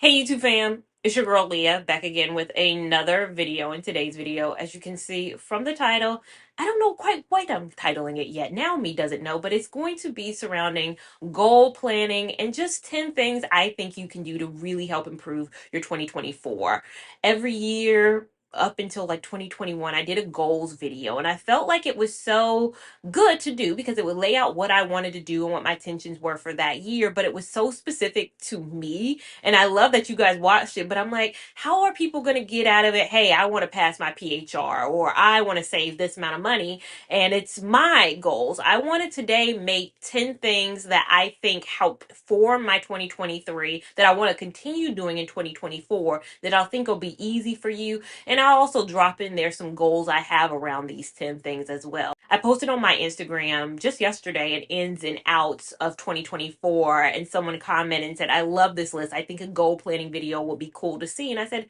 Hey YouTube fam, it's your girl Leah back again with another video. In today's video, as you can see from the title, I don't know quite what I'm titling it yet. Now me doesn't know, but it's going to be surrounding goal planning and just 10 things I think you can do to really help improve your 2024. Every year up until like 2021, I did a goals video and I felt like it was so good to do because it would lay out what I wanted to do and what my intentions were for that year, but it was so specific to me and I love that you guys watched it, but I'm like, how are people going to get out of it? Hey, I want to pass my PHR or I want to save this amount of money. And it's my goals. I want to today make 10 things that I think help form my 2023 that I want to continue doing in 2024 that I think will be easy for you. And I'll also drop in there some goals I have around these 10 things as well. I posted on my Instagram just yesterday an ins and outs of 2024, and someone commented and said, I love this list. I think a goal planning video will be cool to see. And I said,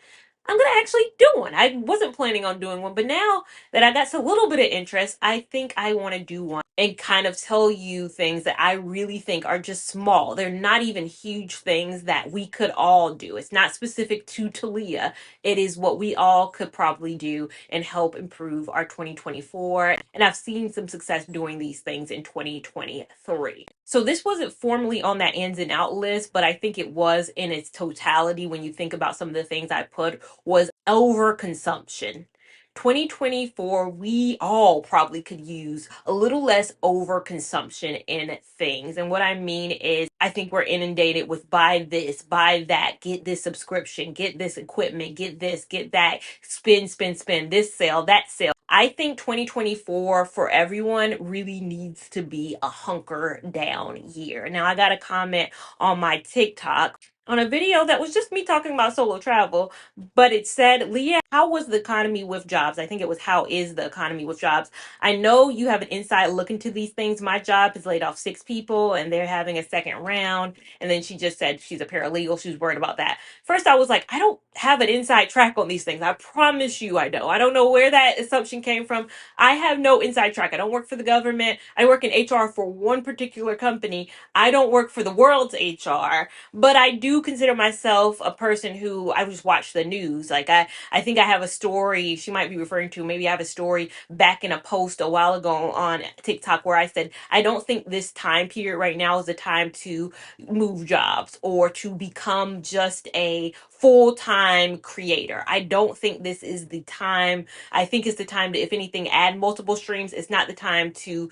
I'm going to actually do one. I wasn't planning on doing one, but now that I got a little bit of interest, I think I want to do one and kind of tell you things that I really think are just small. They're not even huge things that we could all do. It's not specific to Talia. It is what we all could probably do and help improve our 2024. And I've seen some success doing these things in 2023. So this wasn't formally on that ins and out list, but I think it was in its totality when you think about some of the things I put was overconsumption. 2024, we all probably could use a little less overconsumption in things. And what I mean is, I think we're inundated with buy this, buy that, get this subscription, get this equipment, get this, get that, spend, spend, spend, this sale, that sale. I think 2024 for everyone really needs to be a hunker down year. Now, I got a comment on my TikTok on a video that was just me talking about solo travel, but it said, Leah, how was the economy with jobs? I think it was, how is the economy with jobs? I know you have an inside look into these things. My job has laid off 6 people and they're having a second round. And then she just said she's a paralegal. She was worried about that. First, I was like, I don't have an inside track on these things. I promise you I don't. I don't know where that assumption came from. I have no inside track. I don't work for the government. I work in HR for one particular company. I don't work for the world's HR, but I do consider myself a person who I just watch the news. Like I think I have a story she might be referring to. Maybe I have a story back in a post a while ago on TikTok where I said, I don't think this time period right now is the time to move jobs or to become just a full-time creator. I don't think this is the time. I think it's the time to, if anything, add multiple streams. It's not the time to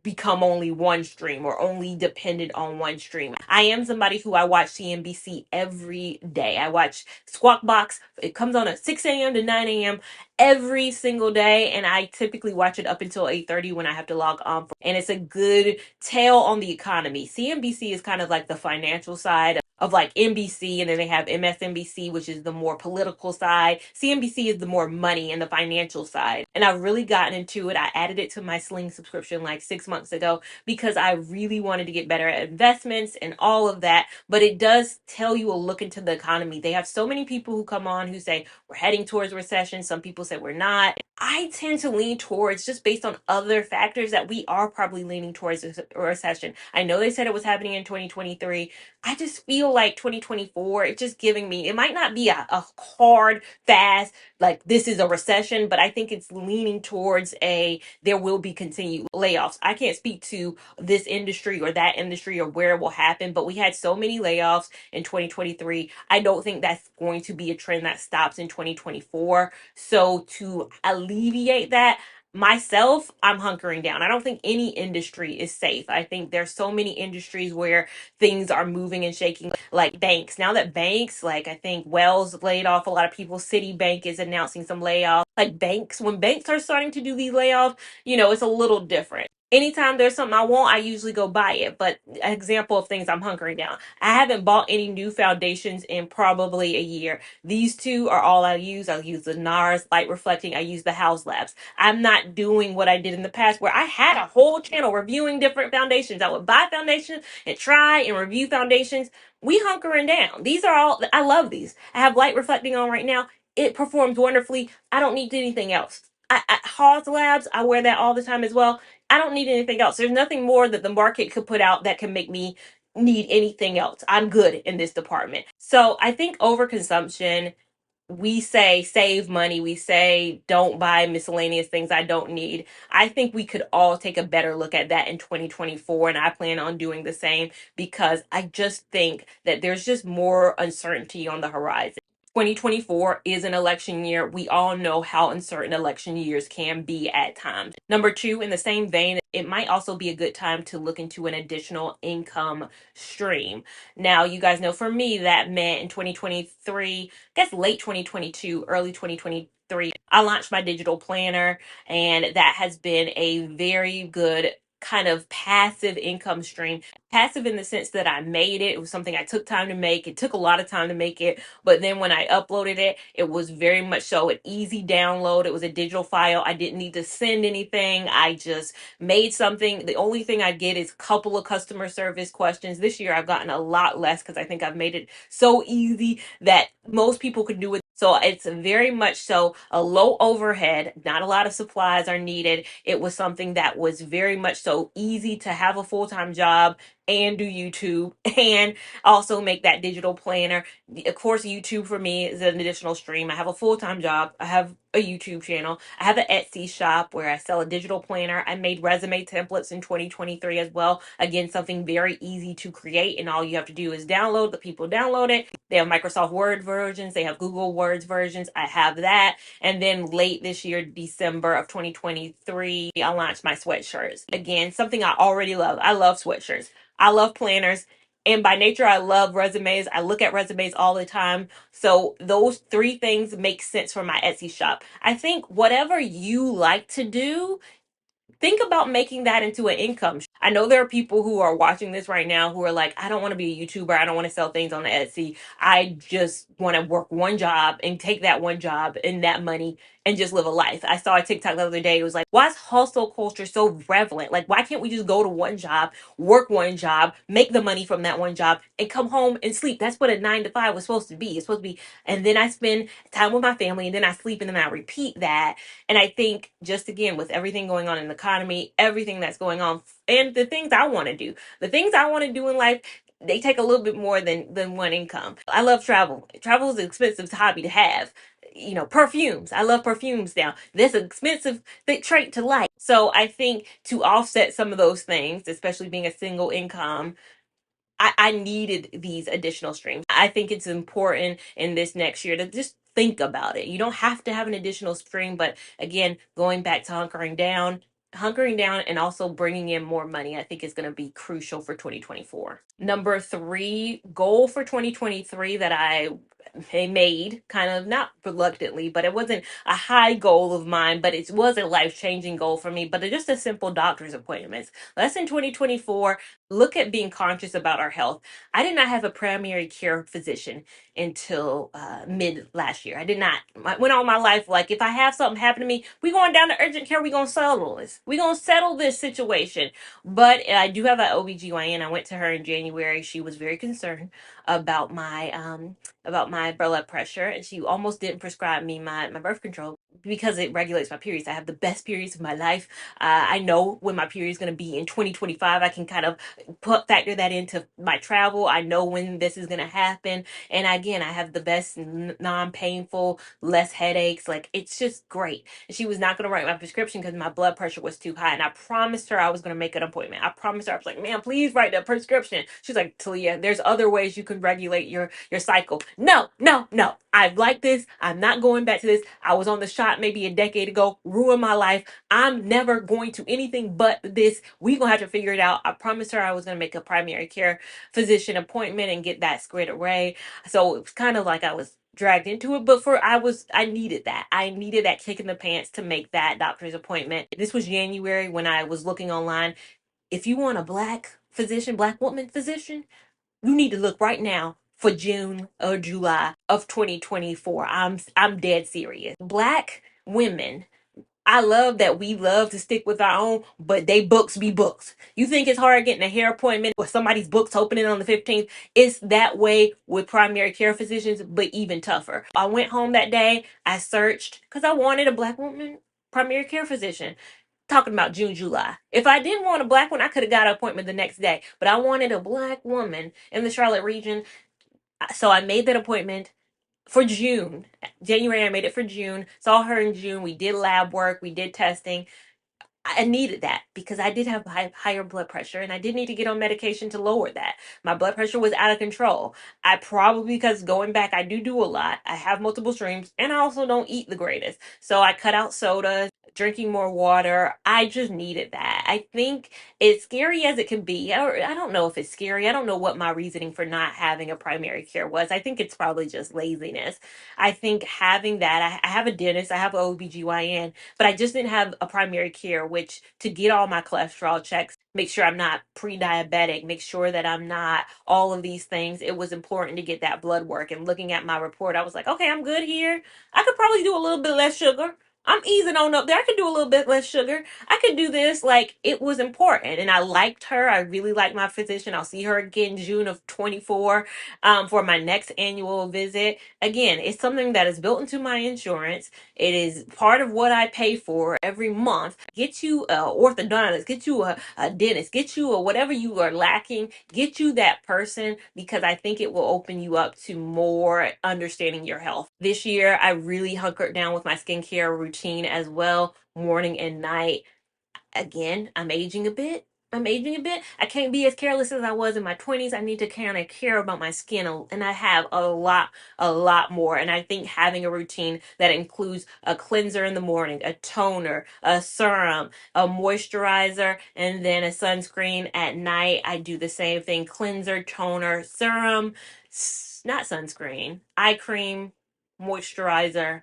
become only one stream or only dependent on one stream. I am somebody who I watch CNBC every day. I watch Squawk Box. It comes on at 6 a.m. to 9 a.m. every single day, and I typically watch it up until 8:30 when I have to log on. And it's a good tale on the economy. CNBC is kind of like the financial side of like NBC, and then they have MSNBC, which is the more political side. CNBC is the more money and the financial side. And I've really gotten into it. I added it to my Sling subscription like 6 months ago because I really wanted to get better at investments and all of that. But it does tell you a look into the economy. They have so many people who come on who say we're heading towards recession. Some people say we're not. I tend to lean towards, just based on other factors, that we are probably leaning towards a recession. I know they said it was happening in 2023. I just feel like 2024, it's just giving me, it might not be a hard, fast, like this is a recession, but I think it's leaning towards there will be continued layoffs. I can't speak to this industry or that industry or where it will happen, but we had so many layoffs in 2023. I don't think that's going to be a trend that stops in 2024. So to alleviate that, myself, I'm hunkering down. I don't think any industry is safe. I think there's so many industries where things are moving and shaking, like banks. Now that banks, like I think Wells laid off a lot of people, Citibank is announcing some layoffs. Like banks, when banks are starting to do these layoffs, it's a little different. Anytime there's something I want, I usually go buy it. But an example of things I'm hunkering down. I haven't bought any new foundations in probably a year. These two are all I use. I use the NARS Light Reflecting. I use the House Labs. I'm not doing what I did in the past where I had a whole channel reviewing different foundations. I would buy foundations and try and review foundations. We hunkering down. These are all, I love these. I have Light Reflecting on right now. It performs wonderfully. I don't need anything else. Haws Labs, I wear that all the time as well. I don't need anything else. There's nothing more that the market could put out that can make me need anything else. I'm good in this department. So I think overconsumption, we say save money, we say don't buy miscellaneous things I don't need. I think we could all take a better look at that in 2024, and I plan on doing the same because I just think that there's just more uncertainty on the horizon. 2024 is an election year. We all know how uncertain election years can be at times. Number two, in the same vein, it might also be a good time to look into an additional income stream. Now, you guys know for me that meant in 2023, I guess late 2022, early 2023, I launched my digital planner, and that has been a very good kind of passive income stream. Passive in the sense that I made it. It was something I took time to make. It took a lot of time to make it, but then when I uploaded it, it was very much so an easy download. It was a digital file. I didn't need to send anything. I just made something. The only thing I get is a couple of customer service questions. This year I've gotten a lot less because I think I've made it so easy that most people could do it. So it's very much so a low overhead, not a lot of supplies are needed. It was something that was very much so easy to have a full-time job and do YouTube and also make that digital planner. Of course, YouTube for me is an additional stream. I have a full-time job. I have a YouTube channel. I have an Etsy shop where I sell a digital planner. I made resume templates in 2023 as well. Again, something very easy to create, and all you have to do is download. The people download it. They have Microsoft Word versions. They have Google Words versions. I have that. And then late this year, December of 2023, I launched my sweatshirts. Again, something I already love. I love sweatshirts. I love planners. And by nature, I love resumes. I look at resumes all the time. So those three things make sense for my Etsy shop. I think whatever you like to do, think about making that into an income. I know there are people who are watching this right now who are like, I don't want to be a YouTuber. I don't want to sell things on the Etsy. I just want to work one job and take that one job and that money and just live a life. I saw a TikTok the other day. It was like, why is hustle culture so prevalent? Like, why can't we just go to one job, work one job, make the money from that one job, and come home and sleep? That's what a 9 to 5 was supposed to be. It's supposed to be, and then I spend time with my family, and then I sleep, and then I repeat that. And I think just again, with everything going on in the economy, everything that's going on, and the things I want to do, the things I want to do in life, they take a little bit more than one income. I love travel. Travel is an expensive hobby to have. You know, perfumes. I love perfumes now. That's an expensive trait to like. So I think to offset some of those things, especially being a single income, I needed these additional streams. I think it's important in this next year to just think about it. You don't have to have an additional stream, but again, going back to hunkering down and also bringing in more money, I think is going to be crucial for 2024. Number three goal for 2023 that I made kind of not reluctantly, but it wasn't a high goal of mine, but it was a life-changing goal for me, but just a simple doctor's appointments. That's in 2024. Look at being conscious about our health. I did not have a primary care physician until mid last year. I did not. I went all my life like, if I have something happen to me, we going down to urgent care. We gonna settle this. We gonna settle this situation. But I do have an OBGYN. I went to her in January. She was very concerned about my blood pressure, and she almost didn't prescribe me my birth control because it regulates my periods. I have the best periods of my life. I know when my period is going to be in 2025. I can kind of factor that into my travel. I know when this is going to happen. And again, I have the best non-painful, less headaches. Like, it's just great. And she was not going to write my prescription because my blood pressure was too high. And I promised her I was going to make an appointment. I promised her, I was like, man, please write that prescription. She's like, Talia, there's other ways you can regulate your cycle. No, no, no. I like this. I'm not going back to this. I was on the shot maybe a decade ago, ruined my life. I'm never going to anything but this. We gonna have to figure it out. I promised her I was gonna make a primary care physician appointment and get that squared away. So it was kind of like I was dragged into it, but I needed that. I needed that kick in the pants to make that doctor's appointment. This was January when I was looking online. If you want a black woman physician, you need to look right now for June or July of 2024. I'm dead serious. Black women, I love that we love to stick with our own, but they books be books. You think it's hard getting a hair appointment or somebody's book's opening on the 15th? It's that way with primary care physicians, but even tougher. I went home that day, I searched because I wanted a black woman primary care physician. talking about June, July. If I didn't want a black one, I could have got an appointment the next day. But I wanted a black woman in the Charlotte region. So I made that appointment for June. January, I made it for June. Saw her in June. We did lab work, we did testing. I needed that because I did have higher blood pressure and I did need to get on medication to lower that. My blood pressure was out of control. I probably, because going back, I do a lot. I have multiple streams and I also don't eat the greatest. So I cut out sodas, drinking more water. I just needed that. I think it's scary as it can be. I don't know if it's scary. I don't know what my reasoning for not having a primary care was. I think it's probably just laziness. I think having that, I have a dentist, I have an OBGYN, but I just didn't have a primary care, which to get all my cholesterol checks, make sure I'm not pre-diabetic, make sure that I'm not all of these things. It was important to get that blood work. And looking at my report, I was like, okay, I'm good here. I could probably do a little bit less sugar. I'm easing on up there. I could do a little bit less sugar. I could do this. Like, it was important. And I liked her. I really liked my physician. I'll see her again June of 24 for my next annual visit. Again, it's something that is built into my insurance. It is part of what I pay for every month. Get you a orthodontist, get you a dentist, get you a whatever you are lacking, get you that person, because I think it will open you up to more understanding your health. This year, I really hunkered down with my skincare routine as well, morning and night. Again, I'm aging a bit. I can't be as careless as I was in my 20s. I need to kind of care about my skin, and I have a lot more. And I think having a routine that includes a cleanser in the morning, a toner, a serum, a moisturizer, and then a sunscreen at night. I do the same thing: cleanser, toner, serum, not sunscreen, eye cream, moisturizer,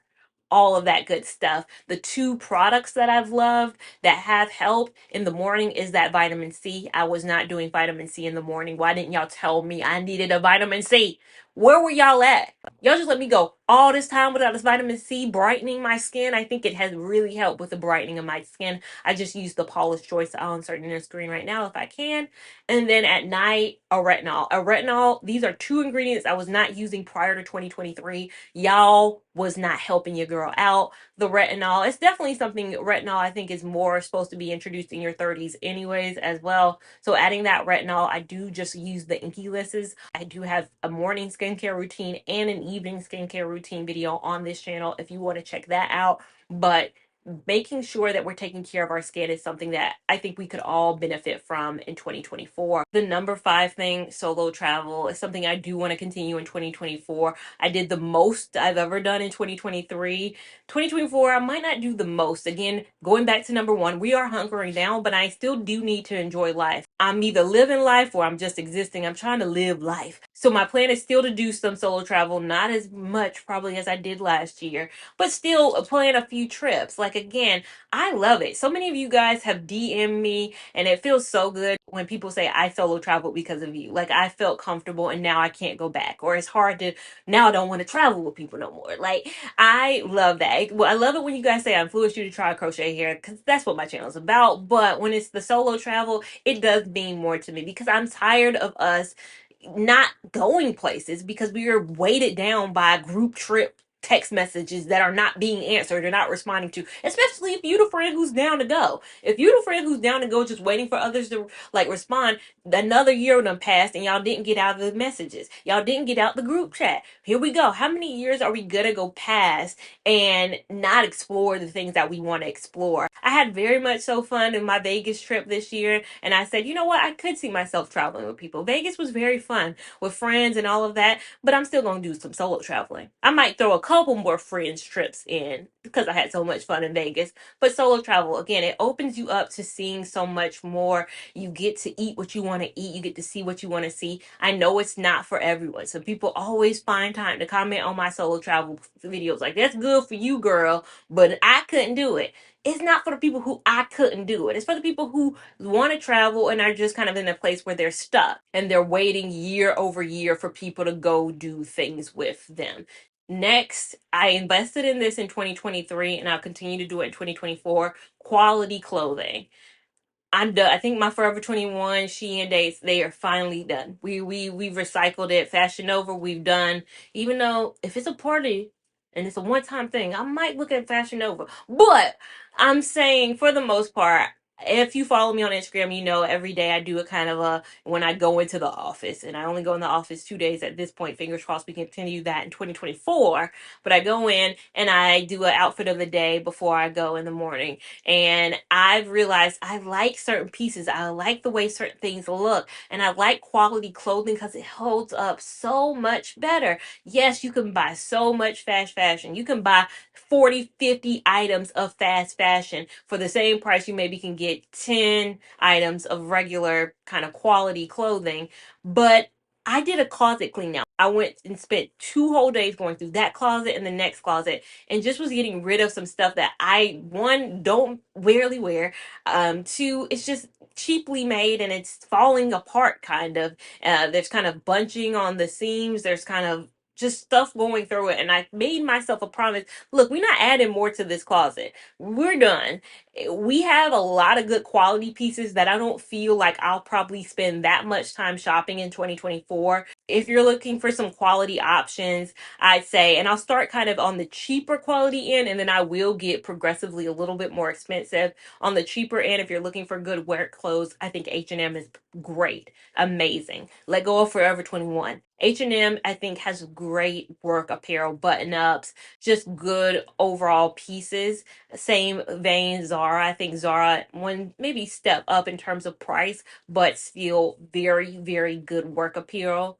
all of that good stuff. The two products that I've loved that have helped in the morning is that vitamin C. I was not doing vitamin C in the morning. Why didn't y'all tell me I needed a vitamin C? Where were y'all at? Y'all just let me go all this time without this vitamin C brightening my skin. I think it has really helped with the brightening of my skin. I just use the Paula's Choice. I'll insert it in the screen right now if I can. And then at night, a retinol. A retinol, these are two ingredients I was not using prior to 2023. Y'all was not helping your girl out. The retinol, it's definitely something. Retinol, I think, is more supposed to be introduced in your 30s anyways as well. So adding that retinol, I do just use the Inky Lists. I do have a morning skincare routine and an evening skincare routine video on this channel if you want to check that out. But making sure that we're taking care of our skin is something that I think we could all benefit from in 2024. The number 5 thing, solo travel, is something I do want to continue in 2024. I did the most I've ever done in 2023. 2024, I might not do the most. Again, going back to number 1, we are hunkering down, but I still do need to enjoy life. I'm either living life or I'm just existing. I'm trying to live life. So my plan is still to do some solo travel, not as much probably as I did last year, but still plan a few trips. Like, again, I love it. So many of you guys have DM'd me, and it feels so good when people say I solo traveled because of you. Like, I felt comfortable and now I can't go back. Or it's hard to, now I don't want to travel with people no more. Like, I love that. Well, I love it when you guys say I influenced you to try crochet hair, because that's what my channel is about. But when it's the solo travel, it does mean more to me because I'm tired of us not going places because we are weighted down by group trip text messages that are not being answered or not responding to, especially if you're the friend who's down to go. If you're the friend who's down to go just waiting for others to like respond, another year done passed and y'all didn't get out of the messages. Y'all didn't get out the group chat. Here we go. How many years are we gonna go past and not explore the things that we want to explore? I had very much so fun in my Vegas trip this year, and I said, you know what? I could see myself traveling with people. Vegas was very fun with friends and all of that, but I'm still gonna do some solo traveling. I might throw a couple more friends trips in because I had so much fun in Vegas. But solo travel, again, it opens you up to seeing so much more. You get to eat what you want to eat. You get to see what you want to see. I know it's not for everyone. So people always find time to comment on my solo travel videos like, that's good for you, girl, but I couldn't do it. It's not for the people who I couldn't do it. It's for the people who want to travel and are just kind of in a place where they're stuck and they're waiting year over year for people to go do things with them. Next, I invested in this in 2023 and I'll continue to do it in 2024. Quality clothing. I'm done. I think my Forever 21 Shein dates, they are finally done. We've recycled it. Fashion Nova, we've done. Even though if it's a party and it's a one-time thing, I might look at Fashion Nova. But I'm saying for the most part, if you follow me on Instagram, you know every day I do a kind of a when I go into the office, and I only go in the office 2 days at this point. Fingers crossed we can continue that in 2024. But I go in and I do an outfit of the day before I go in the morning. And I've realized I like certain pieces. I like the way certain things look. And I like quality clothing because it holds up so much better. Yes, you can buy so much fast fashion. You can buy 40, 50 items of fast fashion for the same price. You maybe can get 10 items of regular kind of quality clothing. But I did a closet clean out. I went and spent 2 whole days going through that closet and the next closet, and just was getting rid of some stuff that I, one, don't rarely wear. Two, it's just cheaply made and it's falling apart kind of. There's kind of bunching on the seams. There's kind of just stuff going through it. And I made myself a promise. Look, we're not adding more to this closet. We're done. We have a lot of good quality pieces that I don't feel like I'll probably spend that much time shopping in 2024. If you're looking for some quality options, I'd say, and I'll start kind of on the cheaper quality end, and then I will get progressively a little bit more expensive. On the cheaper end, if you're looking for good work clothes, I think H&M is great, amazing. Let go of Forever 21. H&M, I think, has great work apparel, button ups, just good overall pieces. Same vein, Zara. I think Zara one maybe step up in terms of price, but still very, very good work apparel.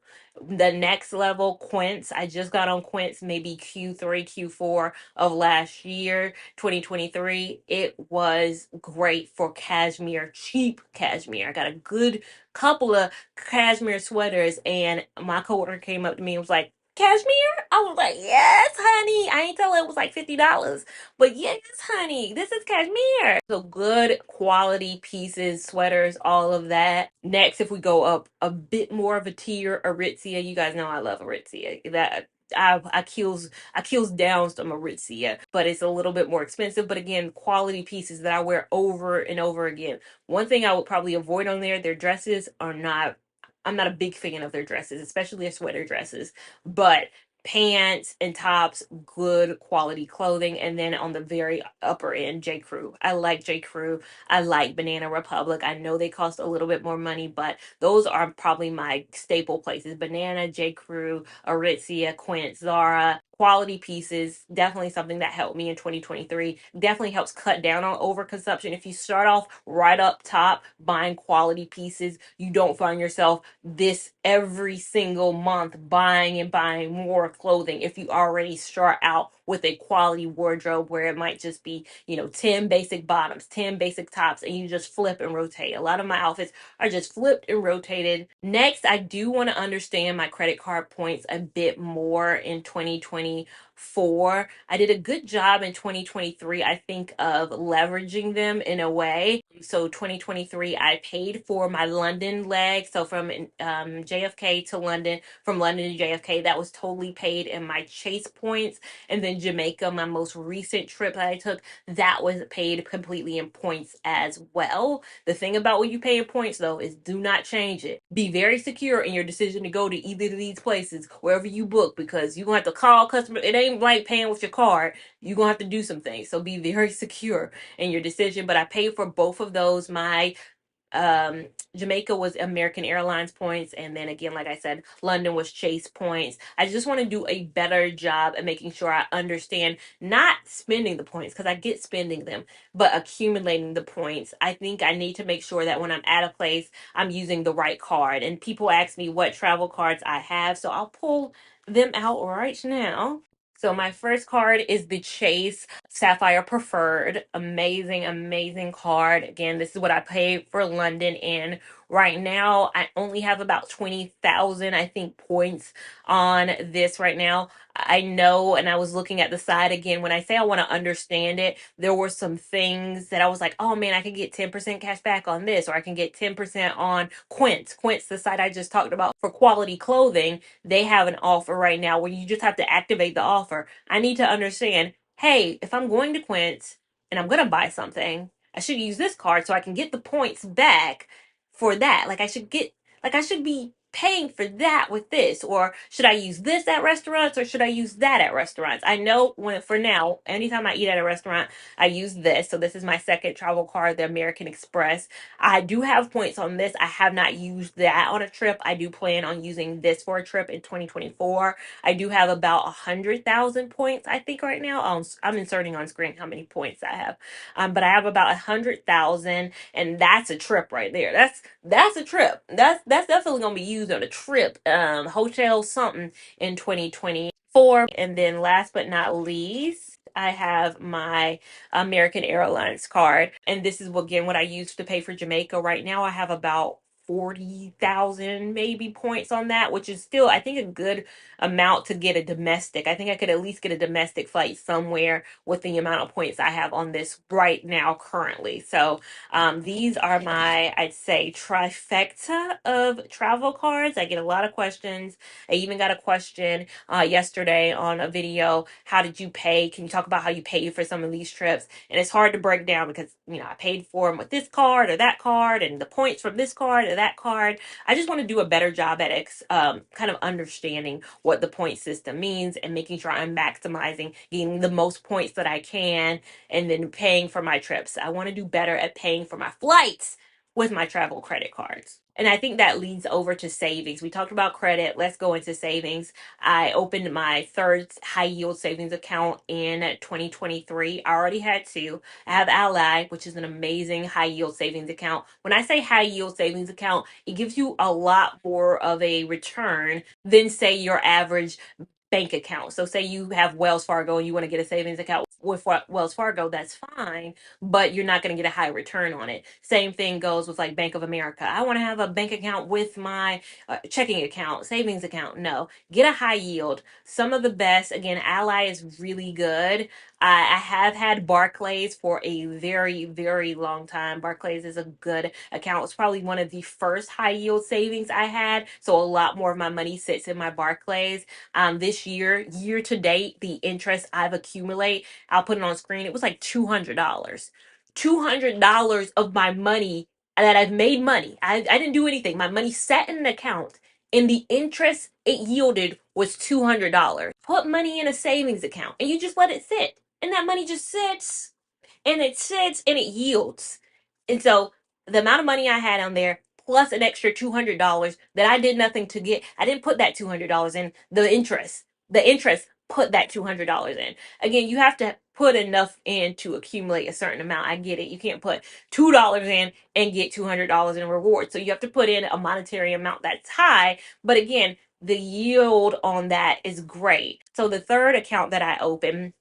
The next level, Quince. I just got on Quince maybe Q3, Q4 of last year, 2023. It was great for cashmere, cheap cashmere. I got a good couple of cashmere sweaters, and my coworker came up to me and was like, "Cashmere?" I was like, "Yes, honey." I ain't tell her it was like $50. But yes, honey, this is cashmere. So good quality pieces, sweaters, all of that. Next, if we go up a bit more of a tier, Aritzia. You guys know I love Aritzia. That I kills down some Aritzia, but it's a little bit more expensive. But again, quality pieces that I wear over and over again. One thing I would probably avoid on there, their dresses are not. I'm not a big fan of their dresses, especially their sweater dresses. But pants and tops, good quality clothing. And then on the very upper end, J. Crew. I like J. Crew. I like Banana Republic. I know they cost a little bit more money, but those are probably my staple places. Banana, J. Crew, Aritzia, Quince, Zara. Quality pieces, definitely something that helped me in 2023. Definitely helps cut down on overconsumption. If you start off right up top buying quality pieces, you don't find yourself this every single month buying and buying more clothing. If you already start out with a quality wardrobe where it might just be, 10 basic bottoms, 10 basic tops, and you just flip and rotate. A lot of my outfits are just flipped and rotated. Next, I do want to understand my credit card points a bit more in 2024. I did a good job in 2023, I think, of leveraging them in a way. So 2023, I paid for my London leg. So from JFK to London, from London to JFK, that was totally paid in my Chase points. And then Jamaica, my most recent trip that I took, that was paid completely in points as well. The thing about when you pay in points, though, is do not change it. Be very secure in your decision to go to either of these places, wherever you book, because you're going to have to call customer. It ain't like paying with your card. You're going to have to do some things. So be very secure in your decision. But I paid for both of those. My um Jamaica was American Airlines points, and then again, like I said, London was Chase points. I just want to do a better job at making sure I understand not spending the points, because I get spending them, but accumulating the points. I think I need to make sure that when I'm at a place, I'm using the right card. And people ask me what travel cards I have, so I'll pull them out right now. So my first card is the Chase Sapphire Preferred. Amazing, amazing card. Again, this is what I paid for London in. Right now, I only have about 20,000, I think, points on this right now. I know, and I was looking at the side again. When I say I want to understand it, there were some things that I was like, oh man, I could get 10% cash back on this, or I can get 10% on Quince. Quince, the site I just talked about for quality clothing, they have an offer right now where you just have to activate the offer. I need to understand, hey, if I'm going to Quince and I'm going to buy something, I should use this card so I can get the points back for that. Like I should be paying for that with this? Or should I use this at restaurants or should I use that at restaurants? I know when for now, anytime I eat at a restaurant, I use this. So this is my second travel card, the American Express. I do have points on this. I have not used that on a trip. I do plan on using this for a trip in 2024. I do have about 100,000 points, I think, right now. I'm inserting on screen how many points I have. But I have about 100,000, and that's a trip right there. That's a trip. That's definitely gonna be used on a trip. Hotel something in 2024. And then last but not least, I have my American Airlines card. And this is again what I use to pay for Jamaica. Right now I have about 40,000 maybe points on that, which is still I think a good amount to get a domestic. I think I could at least get a domestic flight somewhere with the amount of points I have on this right now currently. So these are my, I'd say, trifecta of travel cards. I get a lot of questions. I even got a question yesterday on a video. How did you pay? Can you talk about how you paid for some of these trips? And it's hard to break down because, I paid for them with this card or that card and the points from this card or that card. I just want to do a better job at kind of understanding what the point system means and making sure I'm maximizing, getting the most points that I can, and then paying for my trips. I want to do better at paying for my flights with my travel credit cards. And I think that leads over to savings. We talked about credit. Let's go into savings. I opened my third high yield savings account in 2023. I already had two. I have Ally, which is an amazing high yield savings account. When I say high yield savings account, it gives you a lot more of a return than, say, your average bank account. So say you have Wells Fargo and you want to get a savings account with Wells Fargo, that's fine, but you're not going to get a high return on it. Same thing goes with like Bank of America. I want to have a bank account with my checking account, savings account. No, get a high yield. Some of the best, again, Ally is really good. I have had Barclays for a very, very long time. Barclays is a good account. It's probably one of the first high yield savings I had. So a lot more of my money sits in my Barclays. This year to date, the interest I've accumulated, I'll put it on screen. It was like $200. $200 of my money that I've made money. I didn't do anything. My money sat in an account and the interest it yielded was $200. Put money in a savings account and you just let it sit. And that money just sits and it yields. And so the amount of money I had on there plus an extra $200 that I did nothing to get. I didn't put that $200 in. The interest put that $200 in. Again, you have to put enough in to accumulate a certain amount. I get it. You can't put $2 in and get $200 in reward. So you have to put in a monetary amount that's high. But again, the yield on that is great. So the third account that I opened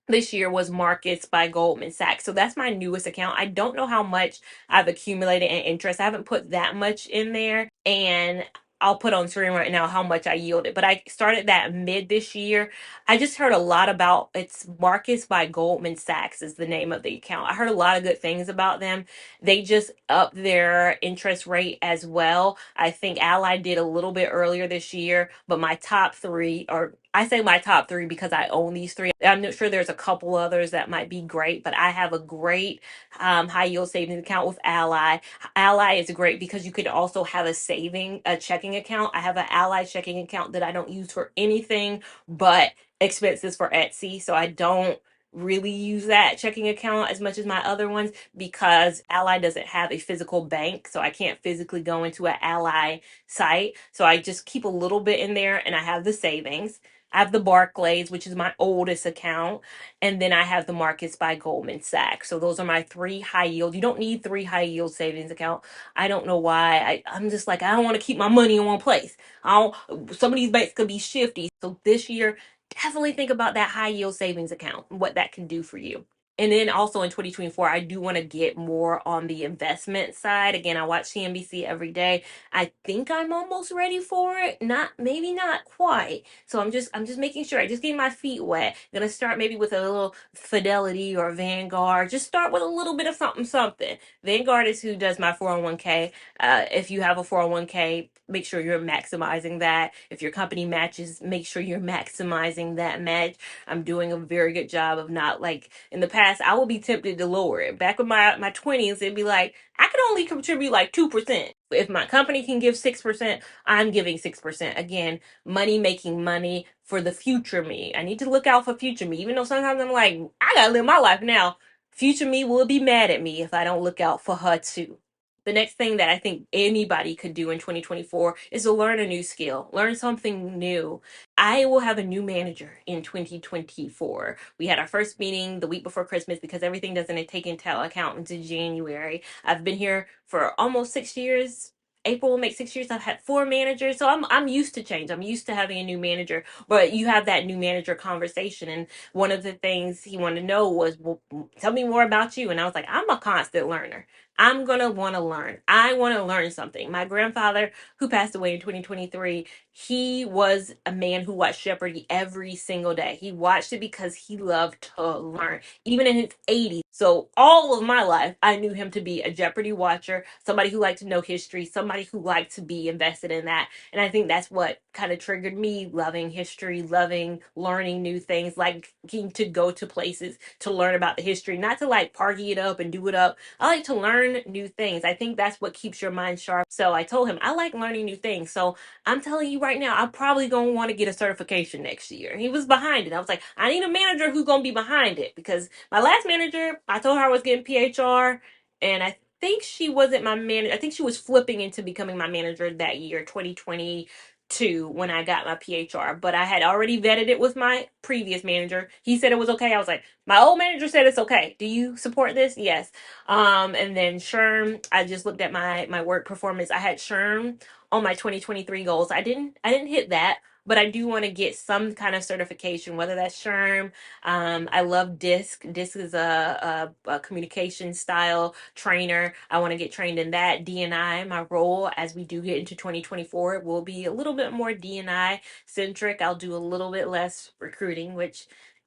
this year was Markets by Goldman Sachs. So that's my newest account. I don't know how much I've accumulated in interest. I haven't put that much in there. And I'll put on screen right now how much I yielded. But I started that mid this year. I just heard a lot about it's Markets by Goldman Sachs is the name of the account. I heard a lot of good things about them. They just upped their interest rate as well. I think Ally did a little bit earlier this year, but my top three, or I say my top three because I own these three. I'm not sure there's a couple others that might be great, but I have a great high yield savings account with Ally. Ally is great because you could also have a checking account. I have an Ally checking account that I don't use for anything but expenses for Etsy. So I don't really use that checking account as much as my other ones because Ally doesn't have a physical bank. So I can't physically go into an Ally site. So I just keep a little bit in there and I have the savings. I have the Barclays, which is my oldest account, and then I have the Markets by Goldman Sachs. So those are my three high yield. You don't need three high yield savings account. I don't know why. I'm just like I don't want to keep my money in one place. I don't. Some of these banks could be shifty. So this year, definitely think about that high yield savings account, what that can do for you. And then also in 2024, I do want to get more on the investment side. Again, I watch CNBC every day. I think I'm almost ready for it. Maybe not quite. So I'm just making sure. I just getting my feet wet. I'm gonna start maybe with a little Fidelity or Vanguard. Just start with a little bit of something, something. Vanguard is who does my 401k. If you have a 401k, make sure you're maximizing that. If your company matches, make sure you're maximizing that match. I'm doing a very good job of not like in the past. class, I would be tempted to lower it. Back in my 20s, it'd be like, I could only contribute like 2%. If my company can give 6%, I'm giving 6%. Again, money making money for the future me. I need to look out for future me, even though sometimes I'm like, I gotta live my life now. Future me will be mad at me if I don't look out for her too. The next thing that I think anybody could do in 2024 is to learn a new skill, learn something new. I will have a new manager in 2024. We had our first meeting the week before Christmas because everything doesn't take into account into January. I've been here for almost 6 years. April will make 6 years. I've had four managers, so I'm used to change. I'm used to having a new manager. But you have that new manager conversation, and one of the things he wanted to know was, well, tell me more about you. And I was like, I'm a constant learner. I'm gonna want to learn. I want to learn something. My grandfather, who passed away in 2023, he was a man who watched Jeopardy every single day. He watched it because he loved to learn, even in his 80s. So all of my life, I knew him to be a Jeopardy watcher, somebody who liked to know history, somebody who liked to be invested in that. And I think that's what kind of triggered me loving history, loving learning new things, like getting to go to places to learn about the history, not to like party it up and do it up. I like to learn new things. I think that's what keeps your mind sharp. So I told him, I like learning new things. So I'm telling you right now, I'm probably going to want to get a certification next year. He was behind it. I was like, I need a manager who's going to be behind it, because my last manager, I told her I was getting PHR, and I think she wasn't my manager. I think she was flipping into becoming my manager that year, 2022, when I got my PHR. But I had already vetted it with my previous manager. He said it was okay. I was like, my old manager said it's okay. Do you support this? Yes. And then SHRM, I just looked at my work performance. I had SHRM on my 2023 goals. I didn't hit that, but I do want to get some kind of certification, whether that's SHRM. I love DISC. DISC is a communication style trainer. I want to get trained in that. DNI, my role as we do get into 2024, will be a little bit more DNI centric. I'll do a little bit less recruiting, which,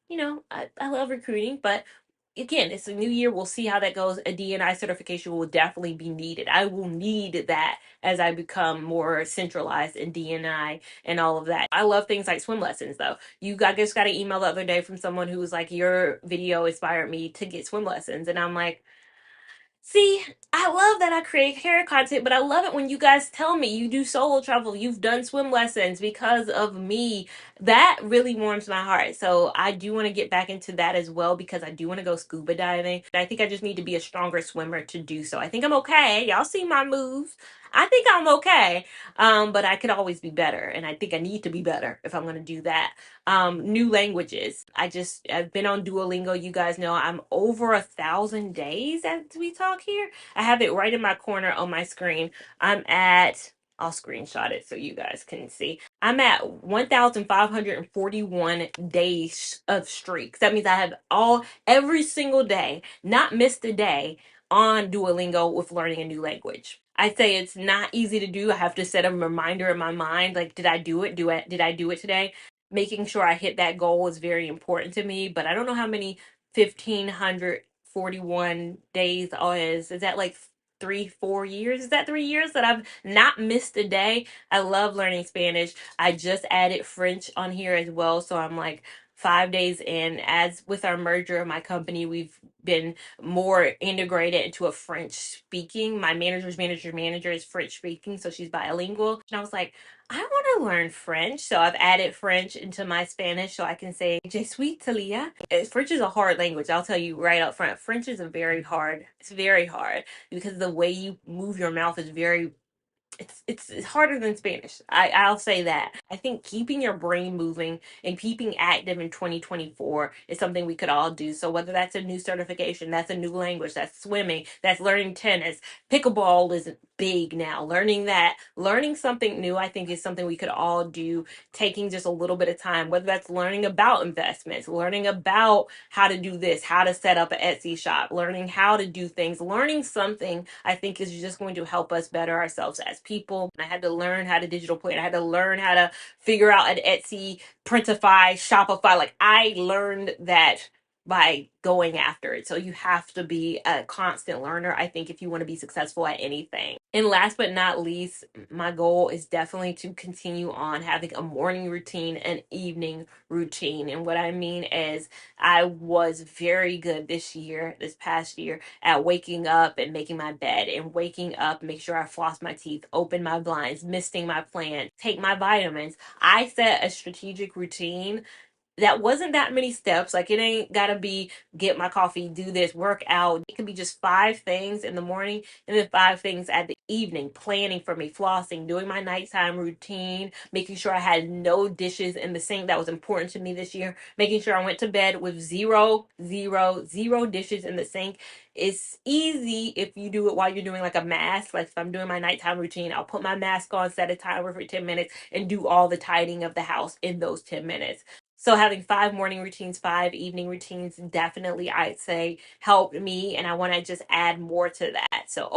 I love recruiting, but again, it's a new year. We'll see how that goes. A DNI certification will definitely be needed. I will need that as I become more centralized in DNI and all of that. I love things like swim lessons, though. I just got an email the other day from someone who was like, your video inspired me to get swim lessons. And I'm like, see, I love that I create hair content, but I love it when you guys tell me you do solo travel, you've done swim lessons because of me. That really warms my heart. So I do want to get back into that as well, because I do want to go scuba diving. I think I just need to be a stronger swimmer to do so. I think I'm okay. Y'all see my moves. I think I'm okay. But I could always be better. And I think I need to be better if I'm going to do that. New languages. I've been on Duolingo. You guys know I'm over 1,000 days as we talk here. I have it right in my corner on my screen. I'll screenshot it so you guys can see. I'm at 1,541 days of streaks. That means I have every single day, not missed a day on Duolingo with learning a new language. I say it's not easy to do. I have to set a reminder in my mind, like, did I do it? Did I do it today? Making sure I hit that goal is very important to me, but I don't know how many 1,541 days is. Is that like 3, 4 years? Is that 3 years that I've not missed a day? I love learning Spanish. I just added French on here as well, so I'm like 5 days in. As with our merger of my company, we've been more integrated into a French speaking. My manager is French speaking, so she's bilingual. And I was like, I want to learn French, so I've added French into my Spanish so I can say Je suis Talia. French is a hard language. I'll tell you right up front. French is It's very hard because the way you move your mouth is very it's harder than Spanish. I'll say that. I think keeping your brain moving and keeping active in 2024 is something we could all do. So whether that's a new certification, that's a new language, that's swimming, that's learning tennis, pickleball is big now. Learning something new, I think, is something we could all do, taking just a little bit of time, whether that's learning about investments, learning about how to do this, how to set up an Etsy shop, learning how to do things, learning something, I think, is just going to help us better ourselves as people. I had to learn how to digital plan. I had to learn how to figure out an Etsy, Printify, Shopify. Like, I learned that by going after it. So you have to be a constant learner, I think, if you want to be successful at anything. And last but not least, my goal is definitely to continue on having a morning routine and evening routine. And what I mean is, I was very good this past year, at waking up and making my bed, and waking up, make sure I floss my teeth, open my blinds, misting my plants, take my vitamins. I set a strategic routine that wasn't that many steps. Like, it ain't gotta be get my coffee, do this, work out. It could be just 5 things in the morning and then 5 things at the evening. Planning for me, flossing, doing my nighttime routine, making sure I had no dishes in the sink. That was important to me this year. Making sure I went to bed with zero dishes in the sink. It's easy if you do it while you're doing like a mask. Like, if I'm doing my nighttime routine, I'll put my mask on, set a timer for 10 minutes, and do all the tidying of the house in those 10 minutes. So having 5 morning routines, 5 evening routines, definitely, I'd say, helped me, and I want to just add more to that. So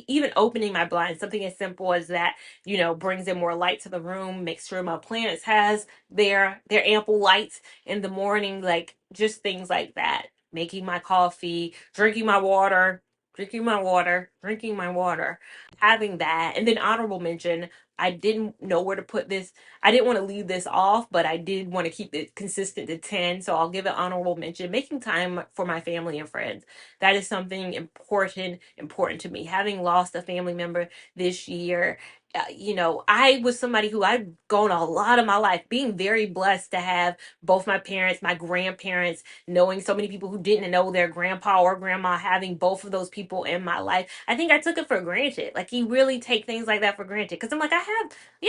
even opening my blinds, something as simple as that, brings in more light to the room, makes sure my plants has their ample lights in the morning, like just things like that. Making my coffee, drinking my water, having that. And then honorable mention, I didn't know where to put this. I didn't want to leave this off, but I did want to keep it consistent to 10. So I'll give it honorable mention. Making time for my family and friends. That is something important to me. Having lost a family member this year, I was somebody who I'd gone a lot of my life, being very blessed to have both my parents, my grandparents, knowing so many people who didn't know their grandpa or grandma, having both of those people in my life. I think I took it for granted. Like, you really take things like that for granted. Because I'm like, I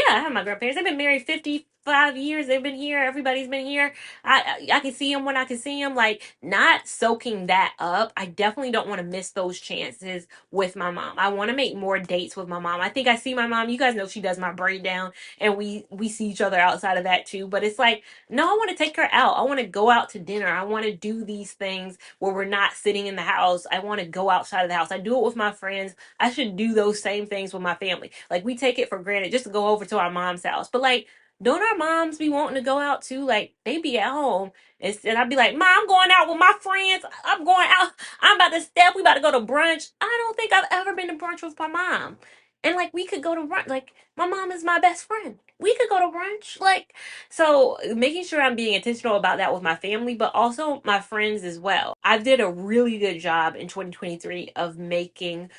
have my grandparents. They've been married 55 years. They've been here. Everybody's been here. I can see them when I can see them. Like, not soaking that up. I definitely don't want to miss those chances with my mom. I want to make more dates with my mom. I think I see my mom. You guys know she does my braid down, and we see each other outside of that too. But it's like, no, I want to take her out. I want to go out to dinner. I want to do these things where we're not sitting in the house. I want to go outside of the house. I do it with my friends. I should do those same things with my family. Like, we take it for granted just to go over to our mom's house. But like, don't our moms be wanting to go out too? Like, they be at home. And I'd be like, Mom, I'm going out with my friends. I'm going out. I'm about to step. We about to go to brunch. I don't think I've ever been to brunch with my mom. And like, we could go to brunch. Like, my mom is my best friend. We could go to brunch. Like, so making sure I'm being intentional about that with my family, but also my friends as well. I did a really good job in 2023 of making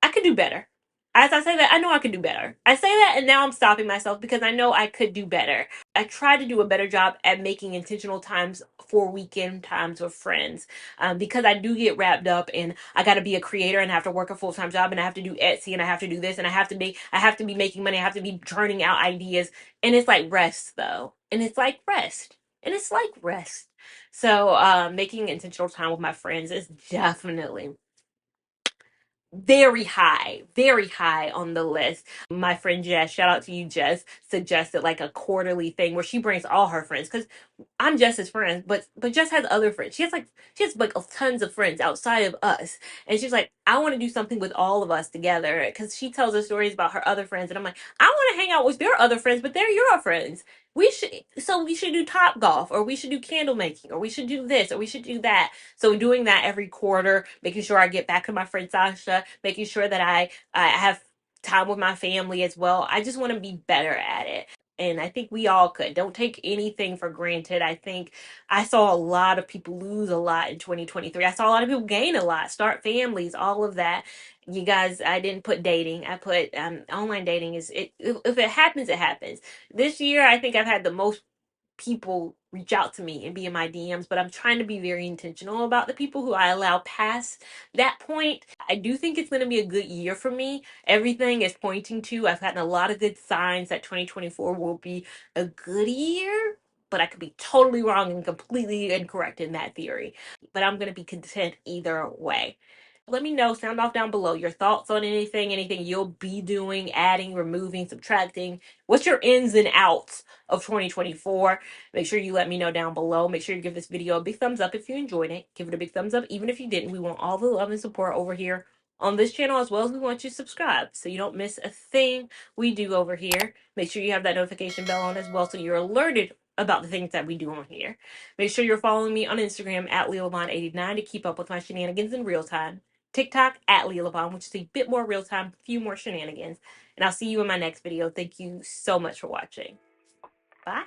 I could do better. As I say that, I know I could do better. I say that, and now I'm stopping myself because I know I could do better. I try to do a better job at making intentional times for weekend times with friends, because I do get wrapped up in, I got to be a creator and I have to work a full-time job and I have to do Etsy and I have to do this and I have to be making money. I have to be churning out ideas. And it's like rest, though. And it's like rest. And it's like rest. So making intentional time with my friends is definitely very high on the list. My friend Jess, shout out to you, Jess, suggested like a quarterly thing where she brings all her friends, because I'm Jess's friend, but Jess has other friends. She has like tons of friends outside of us, and she's like, I want to do something with all of us together, because she tells us stories about her other friends, and I'm like, I want to hang out with your other friends, but they're your friends. We should do Top Golf, or we should do candle making, or we should do this, or we should do that. So doing that every quarter, making sure I get back to my friend Sasha, making sure that I have time with my family as well. I just want to be better at it. And I think we all could. Don't take anything for granted. I think I saw a lot of people lose a lot in 2023. I saw a lot of people gain a lot, start families, all of that. You guys, I didn't put dating. I put online dating is it. If it happens, it happens. This year, I think I've had the most people reach out to me and be in my DMs, but I'm trying to be very intentional about the people who I allow past that point. I do think it's going to be a good year for me. Everything is pointing to, I've gotten a lot of good signs that 2024 will be a good year, but I could be totally wrong and completely incorrect in that theory. But I'm going to be content either way. Let me know, sound off down below your thoughts on anything you'll be doing, adding, removing, subtracting. What's your ins and outs of 2024? Make sure you let me know down below. Make sure you give this video a big thumbs up if you enjoyed it. Give it a big thumbs up even if you didn't. We want all the love and support over here on this channel, as well as we want you to subscribe so you don't miss a thing we do over here. Make sure you have that notification bell on as well so you're alerted about the things that we do on here. Make sure you're following me on Instagram at Lia Lavon 89 to keep up with my shenanigans in real time. TikTok at Lia Lavon, which is a bit more real time, a few more shenanigans. And I'll see you in my next video. Thank you so much for watching. Bye.